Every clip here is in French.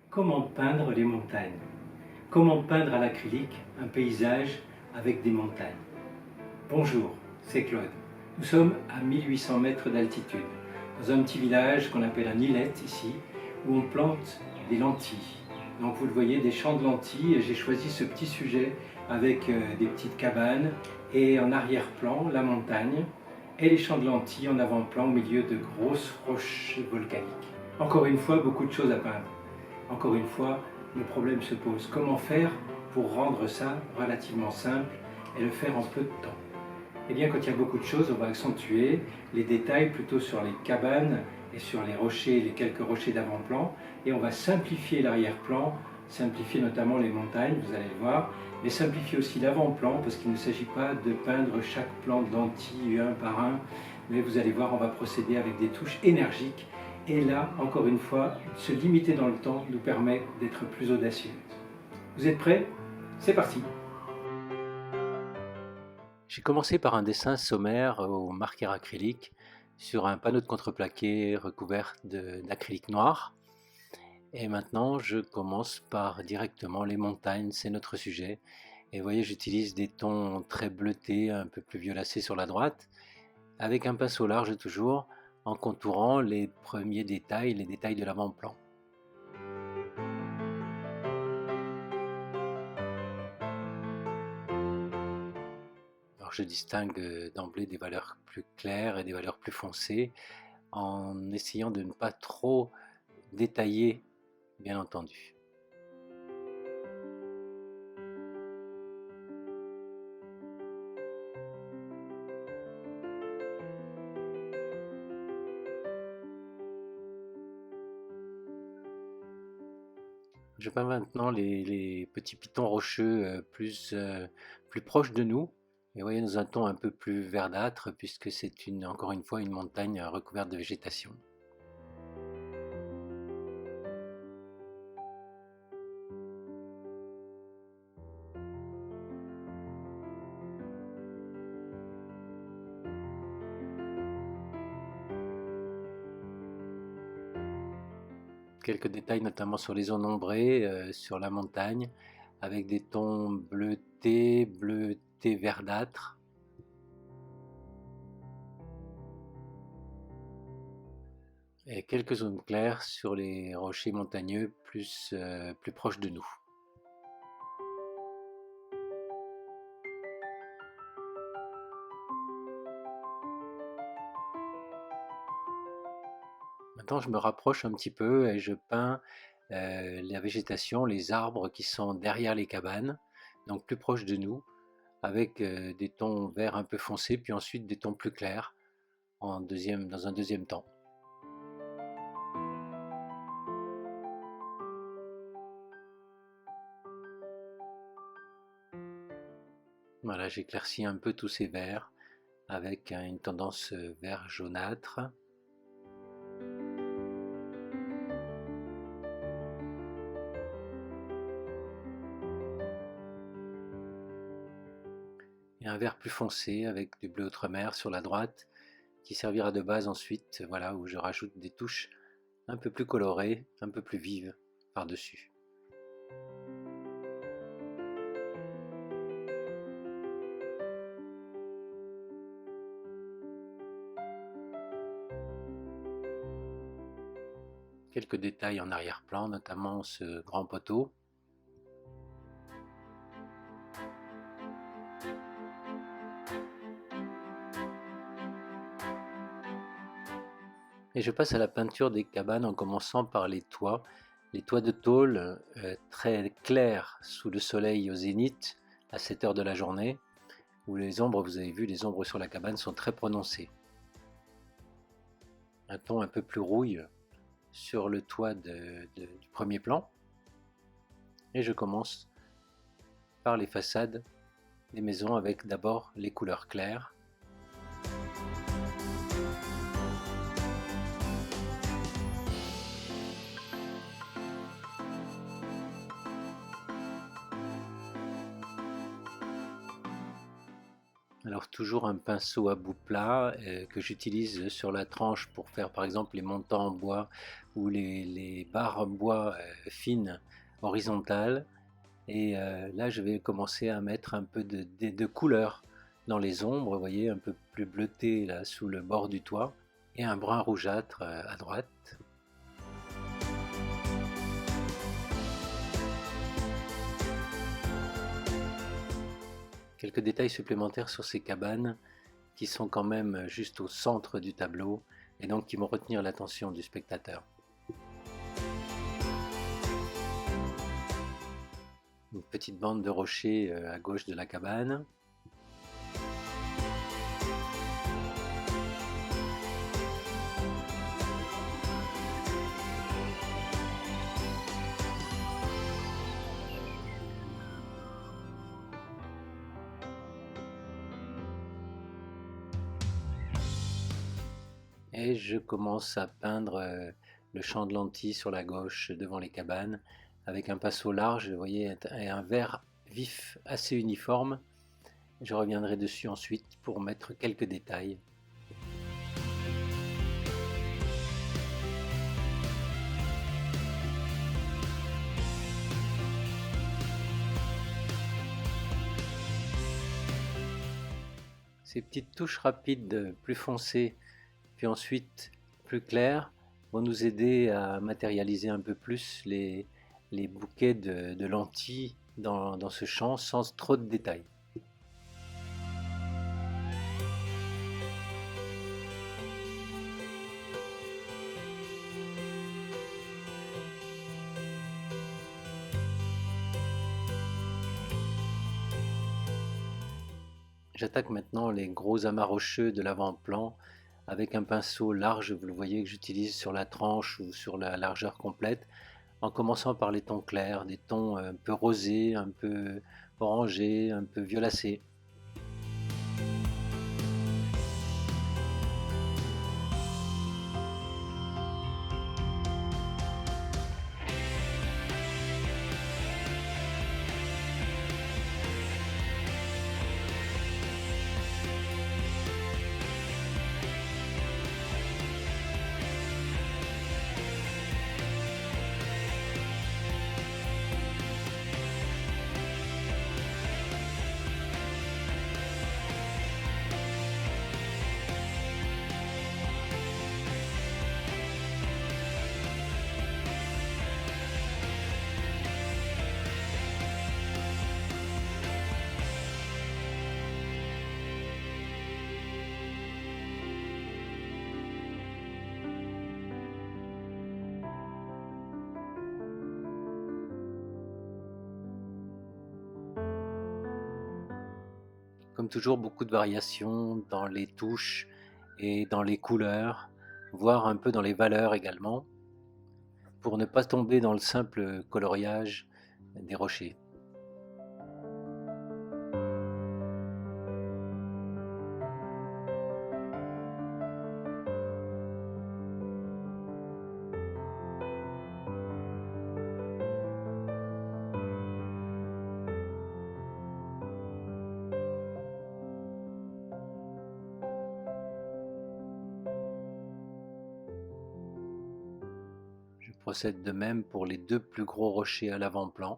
Comment peindre les montagnes? Comment peindre à l'acrylique un paysage avec des montagnes? Bonjour, c'est Claude. Nous sommes à 1800 mètres d'altitude, dans un petit village qu'on appelle un îlet ici, où on plante des lentilles. Donc vous le voyez, des champs de lentilles, et j'ai choisi ce petit sujet avec des petites cabanes, et en arrière-plan, la montagne, et les champs de lentilles en avant-plan au milieu de grosses roches volcaniques. Encore une fois, beaucoup de choses à peindre. Encore une fois, le problème se pose. Comment faire pour rendre ça relativement simple et le faire en peu de temps? Eh bien, quand il y a beaucoup de choses, on va accentuer les détails plutôt sur les cabanes et sur les rochers, les quelques rochers d'avant-plan, et on va simplifier l'arrière-plan, simplifier notamment les montagnes, vous allez le voir, mais simplifier aussi l'avant-plan, parce qu'il ne s'agit pas de peindre chaque plan de lentilles un par un, mais vous allez voir, on va procéder avec des touches énergiques, et là, encore une fois, se limiter dans le temps nous permet d'être plus audacieux. Vous êtes prêts? C'est parti! J'ai commencé par un dessin sommaire au marqueur acrylique sur un panneau de contreplaqué recouvert d'acrylique noir. Et maintenant, je commence par directement les montagnes, c'est notre sujet. Et vous voyez, j'utilise des tons très bleutés, un peu plus violacés sur la droite, avec un pinceau large toujours, en contourant les premiers détails, les détails de l'avant-plan. Alors je distingue d'emblée des valeurs plus claires et des valeurs plus foncées, en essayant de ne pas trop détailler, bien entendu. Je peins maintenant les petits pitons rocheux plus proches de nous. Et vous voyez, dans un ton un peu plus verdâtre, puisque c'est encore une fois une montagne recouverte de végétation. Quelques détails notamment sur les zones ombrées, sur la montagne, avec des tons bleutés verdâtres. Et quelques zones claires sur les rochers montagneux plus proches de nous. Maintenant, je me rapproche un petit peu et je peins la végétation, les arbres qui sont derrière les cabanes, donc plus proches de nous, avec des tons verts un peu foncés, puis ensuite des tons plus clairs dans un deuxième temps. Voilà, j'éclaircis un peu tous ces verts avec une tendance vert jaunâtre. Et un vert plus foncé avec du bleu outre-mer sur la droite qui servira de base ensuite, voilà, où je rajoute des touches un peu plus colorées, un peu plus vives par-dessus. Quelques détails en arrière-plan, notamment ce grand poteau. Et je passe à la peinture des cabanes en commençant par les toits de tôle très clairs sous le soleil au zénith à cette heure de la journée, où les ombres, vous avez vu, les ombres sur la cabane sont très prononcées. Un ton un peu plus rouille sur le toit du premier plan. Et je commence par les façades des maisons avec d'abord les couleurs claires. Alors toujours un pinceau à bout plat que j'utilise sur la tranche pour faire par exemple les montants en bois ou les barres en bois fines horizontales. Et là je vais commencer à mettre un peu de couleur dans les ombres, vous voyez, un peu plus bleuté là sous le bord du toit et un brun rougeâtre à droite. Quelques détails supplémentaires sur ces cabanes qui sont quand même juste au centre du tableau et donc qui vont retenir l'attention du spectateur. Une petite bande de rochers à gauche de la cabane. Et je commence à peindre le champ de lentilles sur la gauche devant les cabanes avec un pinceau large, vous voyez, et un vert vif assez uniforme. Je reviendrai dessus ensuite pour mettre quelques détails. Ces petites touches rapides plus foncées, puis ensuite plus claires, vont nous aider à matérialiser un peu plus les bouquets de lentilles dans ce champ sans trop de détails. J'attaque maintenant les gros amas rocheux de l'avant-plan avec un pinceau large, vous le voyez, que j'utilise sur la tranche ou sur la largeur complète, en commençant par les tons clairs, des tons un peu rosés, un peu orangés, un peu violacés. Comme toujours, beaucoup de variations dans les touches et dans les couleurs, voire un peu dans les valeurs également, pour ne pas tomber dans le simple coloriage des rochers. Je procède de même pour les deux plus gros rochers à l'avant-plan.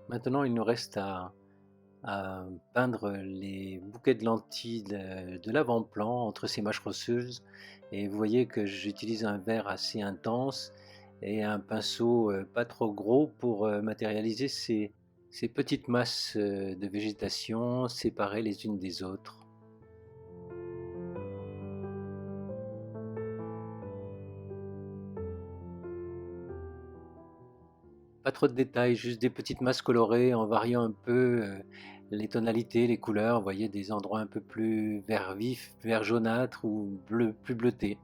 Maintenant, il nous reste à peindre les bouquets de lentilles de l'avant-plan entre ces mâches rocheuses. Et vous voyez que j'utilise un vert assez intense et un pinceau pas trop gros pour matérialiser ces petites masses de végétation séparées les unes des autres. Pas trop de détails, juste des petites masses colorées en variant un peu les tonalités, les couleurs. Vous voyez des endroits un peu plus vert vif, vert jaunâtre ou bleu, plus bleuté.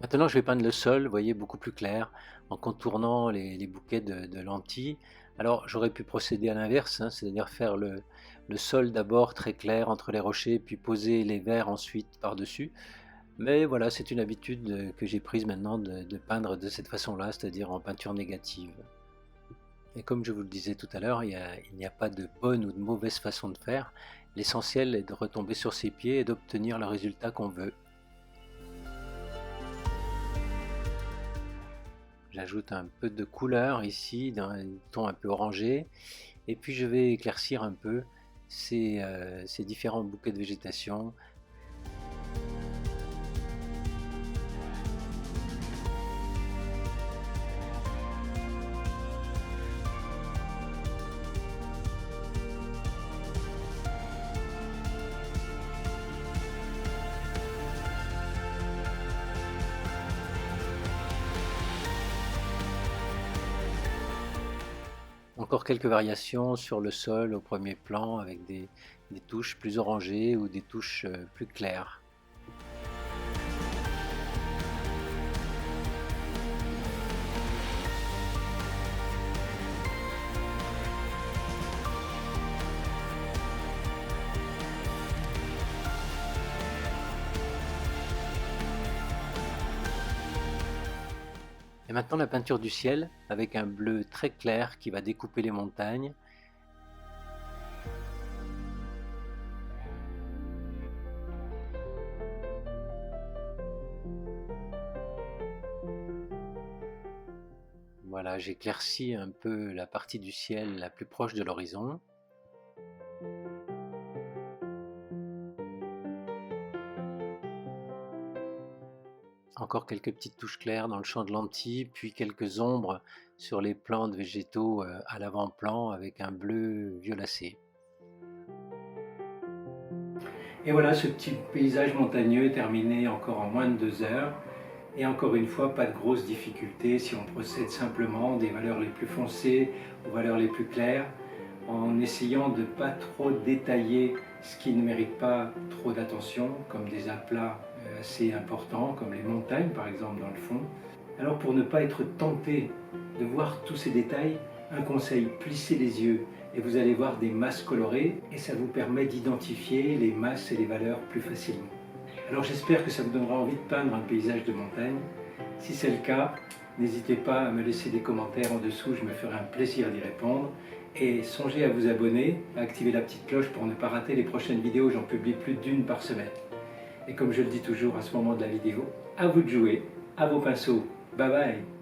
Maintenant, je vais peindre le sol, vous voyez, beaucoup plus clair, en contournant les bouquets de lentilles. Alors, j'aurais pu procéder à l'inverse, hein, c'est-à-dire faire le sol d'abord très clair entre les rochers, puis poser les verres ensuite par-dessus. Mais voilà, c'est une habitude que j'ai prise maintenant de peindre de cette façon-là, c'est-à-dire en peinture négative. Et comme je vous le disais tout à l'heure, il n'y a pas de bonne ou de mauvaise façon de faire. L'essentiel est de retomber sur ses pieds et d'obtenir le résultat qu'on veut. J'ajoute un peu de couleur ici, d'un ton un peu orangé, et puis je vais éclaircir un peu ces différents bouquets de végétation. Encore quelques variations sur le sol au premier plan avec des touches plus orangées ou des touches plus claires. Et maintenant la peinture du ciel avec un bleu très clair qui va découper les montagnes. Voilà, j'éclaircis un peu la partie du ciel la plus proche de l'horizon. Encore quelques petites touches claires dans le champ de lentilles, puis quelques ombres sur les plantes végétaux à l'avant-plan avec un bleu violacé. Et voilà, ce petit paysage montagneux est terminé encore en moins de 2 heures. Et encore une fois, pas de grosses difficultés si on procède simplement des valeurs les plus foncées aux valeurs les plus claires, en essayant de ne pas trop détailler ce qui ne mérite pas trop d'attention, comme des aplats assez importants, comme les montagnes par exemple dans le fond. Alors pour ne pas être tenté de voir tous ces détails, un conseil, plissez les yeux et vous allez voir des masses colorées et ça vous permet d'identifier les masses et les valeurs plus facilement. Alors j'espère que ça vous donnera envie de peindre un paysage de montagne. Si c'est le cas, n'hésitez pas à me laisser des commentaires en dessous, je me ferai un plaisir d'y répondre. Et songez à vous abonner, à activer la petite cloche pour ne pas rater les prochaines vidéos, j'en publie plus d'1 par semaine. Et comme je le dis toujours à ce moment de la vidéo, à vous de jouer, à vos pinceaux. Bye bye.